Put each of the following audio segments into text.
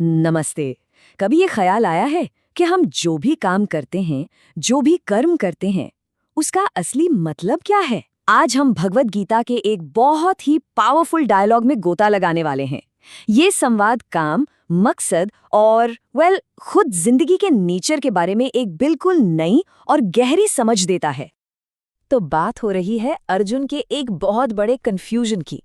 नमस्ते। कभी ये ख्याल आया है कि हम जो भी काम करते हैं, जो भी कर्म करते हैं, उसका असली मतलब क्या है? आज हम भगवत गीता के एक बहुत ही पावरफुल डायलॉग में गोता लगाने वाले हैं। ये संवाद काम, मकसद और खुद जिंदगी के नेचर के बारे में एक बिल्कुल नई और गहरी समझ देता है। तो बात हो रही है अर्जुन के एक बहुत बड़े कंफ्यूजन की।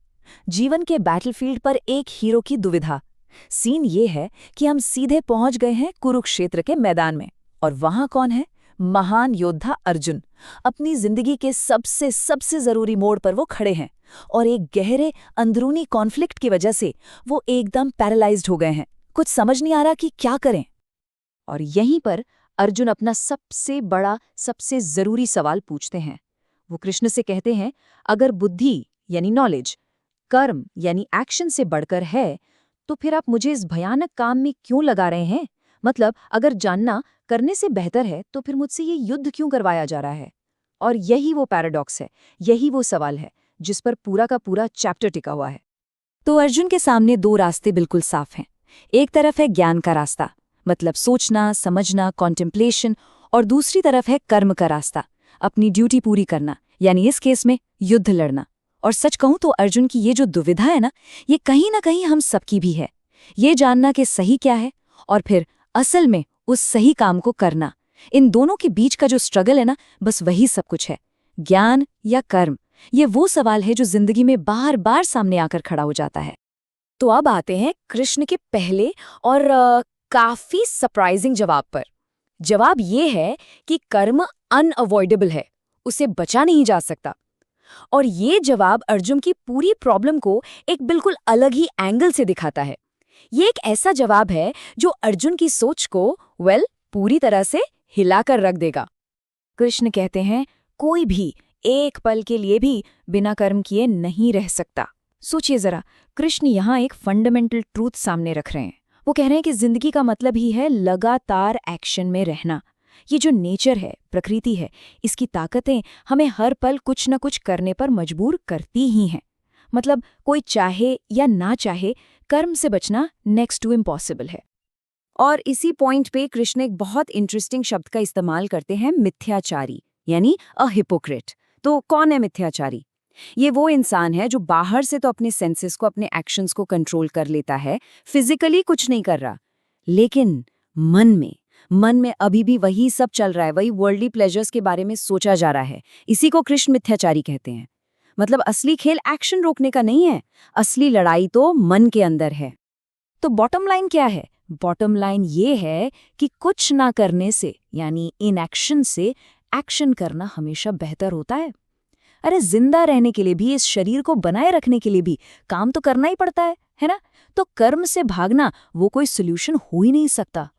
जीवन के बैटलफील्ड पर एक हीरो की दुविधा। सीन ये है कि हम सीधे पहुंच गए हैं कुरुक्षेत्र के मैदान में, और वहां कौन है? महान योद्धा अर्जुन। अपनी जिंदगी के सबसे सबसे जरूरी मोड़ पर वो खड़े हैं, और एक गहरे अंदरूनी कॉन्फ्लिक्ट की वजह से वो एकदम पैरालाइज्ड हो गए हैं। कुछ समझ नहीं आ रहा कि क्या करें। और यहीं पर अर्जुन अपना सबसे बड़ा, सबसे जरूरी सवाल पूछते हैं। वो कृष्ण से कहते हैं, अगर बुद्धि यानी नॉलेज, कर्म यानी एक्शन से बढ़कर है, तो फिर आप मुझे इस भयानक काम में क्यों लगा रहे हैं? मतलब अगर जानना करने से बेहतर है, तो फिर मुझसे ये युद्ध क्यों करवाया जा रहा है? और यही वो पैराडॉक्स है, यही वो सवाल है जिस पर पूरा का पूरा चैप्टर टिका हुआ है। तो अर्जुन के सामने दो रास्ते बिल्कुल साफ हैं। एक तरफ है ज्ञान का रास्ता, मतलब सोचना, समझना, कॉन्टेम्पलेशन, और दूसरी तरफ है कर्म का रास्ता, अपनी ड्यूटी पूरी करना, यानी इस केस में युद्ध लड़ना। और सच कहूं तो अर्जुन की ये जो दुविधा है ये कहीं ना कहीं हम सबकी भी है। ये जानना कि सही क्या है, और फिर असल में उस सही काम को करना। इन दोनों के बीच का जो स्ट्रगल है बस वही सब कुछ है। ज्ञान या कर्म, ये वो सवाल है जो जिंदगी में बार बार सामने आकर खड़ा हो जाता है। तो अब आते हैं कृष्ण के पहले और काफी सरप्राइजिंग जवाब पर। जवाब ये है कि कर्म अनअवॉइडेबल है, उसे बचा नहीं जा सकता। और ये जवाब अर्जुन की पूरी प्रॉब्लम को एक बिल्कुल अलग ही एंगल से दिखाता है। ये एक ऐसा जवाब है जो अर्जुन की सोच को पूरी तरह से हिलाकर रख देगा। कृष्ण कहते हैं, कोई भी एक पल के लिए भी बिना कर्म किए नहीं रह सकता। सोचिए जरा, कृष्ण यहाँ एक फंडामेंटल ट्रूथ सामने रख रहे हैं। वो कह रहे हैं कि जिंदगी का मतलब ही है लगातार एक्शन में रहना। ये जो नेचर है, प्रकृति है, इसकी ताकतें हमें हर पल कुछ न कुछ करने पर मजबूर करती ही हैं। मतलब कोई चाहे या ना चाहे, कर्म से बचना नेक्स्ट टू इम्पॉसिबल है। और इसी पॉइंट पे कृष्ण एक बहुत इंटरेस्टिंग शब्द का इस्तेमाल करते हैं, मिथ्याचारी, यानी अ हिपोक्रेट। तो कौन है मिथ्याचारी? ये वो इंसान है जो बाहर से तो अपने सेंसेस को, अपने एक्शंस को कंट्रोल कर लेता है, फिजिकली कुछ नहीं कर रहा, लेकिन मन में अभी भी वही सब चल रहा है, वही वर्ल्डली प्लेजर्स के बारे में सोचा जा रहा है। इसी को कृष्ण मिथ्याचारी कहते हैं। मतलब असली खेल एक्शन रोकने का नहीं है, असली लड़ाई तो मन के अंदर है। तो बॉटम लाइन क्या है? बॉटम लाइन ये है कि कुछ ना करने से, यानी इनएक्शन से, एक्शन करना हमेशा बेहतर होता है। अरे जिंदा रहने के लिए भी, इस शरीर को बनाए रखने के लिए भी काम तो करना ही पड़ता है ना? तो कर्म से भागना वो कोई सोल्यूशन हो ही नहीं सकता।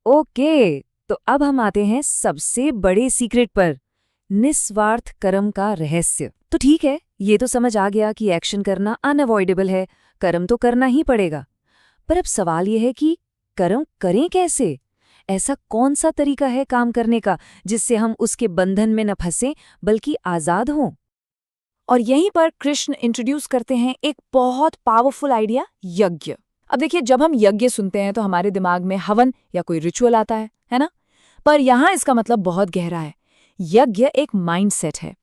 ओके, तो अब हम आते हैं सबसे बड़े सीक्रेट पर, निस्वार्थ कर्म का रहस्य। तो ठीक है, ये तो समझ आ गया कि एक्शन करना अनअवॉइडेबल है, कर्म तो करना ही पड़ेगा। पर अब सवाल यह है कि कर्म करें कैसे? ऐसा कौन सा तरीका है काम करने का जिससे हम उसके बंधन में न फंसें बल्कि आजाद हों? और यहीं पर कृष्ण इंट्रोड्यूस करते हैं एक बहुत पावरफुल आइडिया, यज्ञ। अब देखिए, जब हम यज्ञ सुनते हैं तो हमारे दिमाग में हवन या कोई रिचुअल आता है ना? पर यहाँ इसका मतलब बहुत गहरा है। यज्ञ एक माइंडसेट है।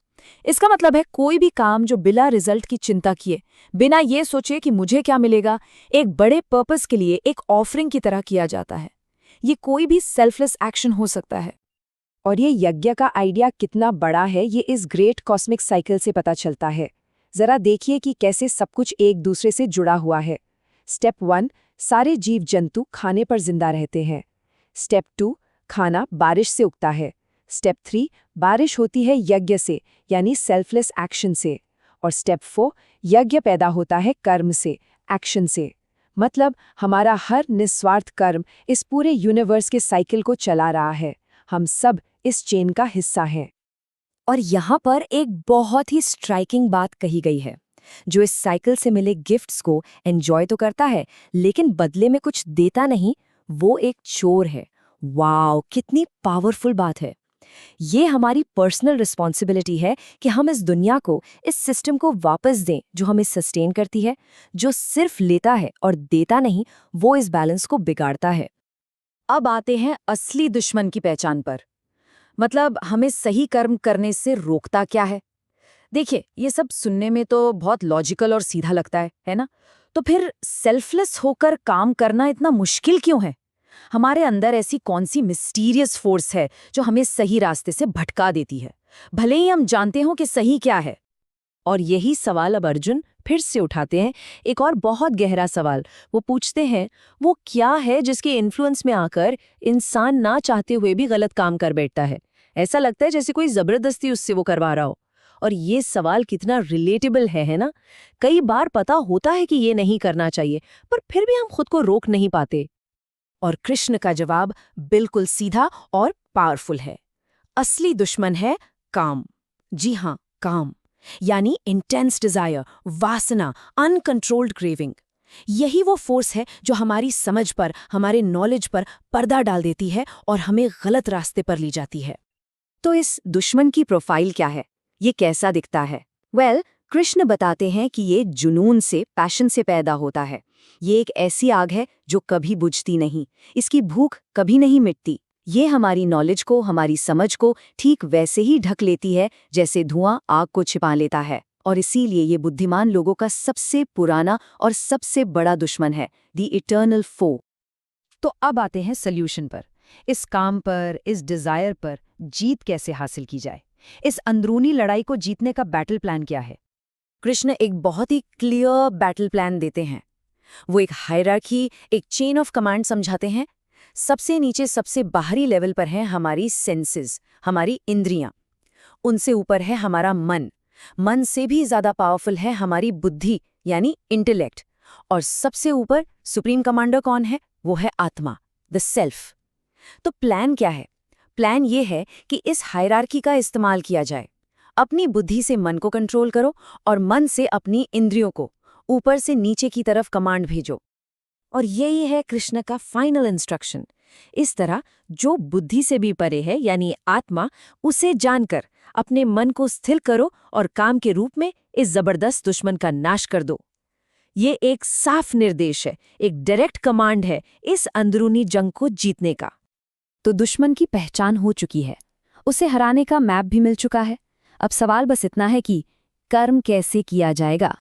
इसका मतलब है कोई भी काम जो बिना रिजल्ट की चिंता किए, बिना ये सोचे कि मुझे क्या मिलेगा, एक बड़े पर्पस के लिए एक ऑफरिंग की तरह किया जाता है। ये कोई भी सेल्फलेस एक्शन हो सकता है। और ये यज्ञ का आइडिया कितना बड़ा है, ये इस ग्रेट कॉस्मिक साइकिल से पता चलता है। जरा देखिए कि कैसे सब कुछ एक दूसरे से जुड़ा हुआ है। स्टेप 1, सारे जीव जंतु खाने पर जिंदा रहते हैं। स्टेप 2, खाना बारिश से उगता है। स्टेप 3, बारिश होती है यज्ञ से, यानी सेल्फलेस एक्शन से। और स्टेप 4, यज्ञ पैदा होता है कर्म से, एक्शन से। मतलब हमारा हर निस्वार्थ कर्म इस पूरे यूनिवर्स के साइकिल को चला रहा है। हम सब इस चेन का हिस्सा हैं। और यहाँ पर एक बहुत ही स्ट्राइकिंग बात कही गई है। जो इस साइकिल से मिले गिफ्ट्स को एंजॉय तो करता है, लेकिन बदले में कुछ देता नहीं, वो एक चोर है। वाओ, कितनी पावरफुल बात है। ये हमारी पर्सनल रिस्पॉन्सिबिलिटी है कि हम इस दुनिया को, इस सिस्टम को वापस दें जो हमें सस्टेन करती है। जो सिर्फ लेता है और देता नहीं, वो इस बैलेंस को बिगाड़ता है। अब आते हैं असली दुश्मन की पहचान पर। मतलब हमें सही कर्म करने से रोकता क्या है? देखिए, ये सब सुनने में तो बहुत लॉजिकल और सीधा लगता है ना? तो फिर सेल्फलेस होकर काम करना इतना मुश्किल क्यों है? हमारे अंदर ऐसी कौन सी मिस्टीरियस फोर्स है जो हमें सही रास्ते से भटका देती है, भले ही हम जानते हो कि सही क्या है? और यही सवाल अब अर्जुन फिर से उठाते हैं, एक और बहुत गहरा सवाल। वो पूछते हैं, वो क्या है जिसके इन्फ्लुएंस में आकर इंसान ना चाहते हुए भी गलत काम कर बैठता है? ऐसा लगता है जैसे कोई जबरदस्ती उससे वो करवा रहा हो। और ये सवाल कितना रिलेटेबल है ना? कई बार पता होता है कि ये नहीं करना चाहिए, पर फिर भी हम खुद को रोक नहीं पाते। और कृष्ण का जवाब बिल्कुल सीधा और पावरफुल है। असली दुश्मन है काम। जी हाँ, काम। यानी इंटेंस डिजायर, वासना, अनकंट्रोल्ड क्रेविंग। यही वो फोर्स है जो हमारी समझ पर, हमारे नॉलेज पर पर्दा डाल देती है और हमें गलत रास्ते पर ले जाती है। तो इस दुश्मन की प्रोफाइल क्या है? ये कैसा दिखता है? कृष्ण बताते हैं कि ये जुनून से, पैशन से पैदा होता है। ये एक ऐसी आग है जो कभी बुझती नहीं, इसकी भूख कभी नहीं मिटती। ये हमारी नॉलेज को, हमारी समझ को ठीक वैसे ही ढक लेती है जैसे धुआं आग को छिपा लेता है। और इसीलिए ये बुद्धिमान लोगों का सबसे पुराना और सबसे बड़ा दुश्मन है, द इटर्नल फो। तो अब आते हैं सल्यूशन पर। इस काम पर, इस डिजायर पर जीत कैसे हासिल की जाए? इस अंदरूनी लड़ाई को जीतने का बैटल प्लान क्या है? कृष्ण एक बहुत ही क्लियर बैटल प्लान देते हैं। वो एक हायरार्की, एक चेन ऑफ कमांड समझाते हैं। सबसे नीचे, सबसे बाहरी लेवल पर है हमारी सेंसेस, हमारी इंद्रियां। उनसे ऊपर है हमारा मन। मन से भी ज्यादा पावरफुल है हमारी बुद्धि, यानी इंटेलेक्ट। और सबसे ऊपर सुप्रीम कमांडर कौन है? वो है आत्मा, द सेल्फ। तो प्लान क्या है? प्लान ये है कि इस हायरार्की का इस्तेमाल किया जाए। अपनी बुद्धि से मन को कंट्रोल करो और मन से अपनी इंद्रियों को, ऊपर से नीचे की तरफ कमांड भेजो। और यही है कृष्ण का फाइनल इंस्ट्रक्शन। इस तरह जो बुद्धि से भी परे है, यानी आत्मा, उसे जानकर अपने मन को स्थिर करो और काम के रूप में इस जबरदस्त दुश्मन का नाश कर दो। ये एक साफ निर्देश है, एक डायरेक्ट कमांड है इस अंदरूनी जंग को जीतने का। तो दुश्मन की पहचान हो चुकी है, उसे हराने का मैप भी मिल चुका है। अब सवाल बस इतना है कि कर्म कैसे किया जाएगा।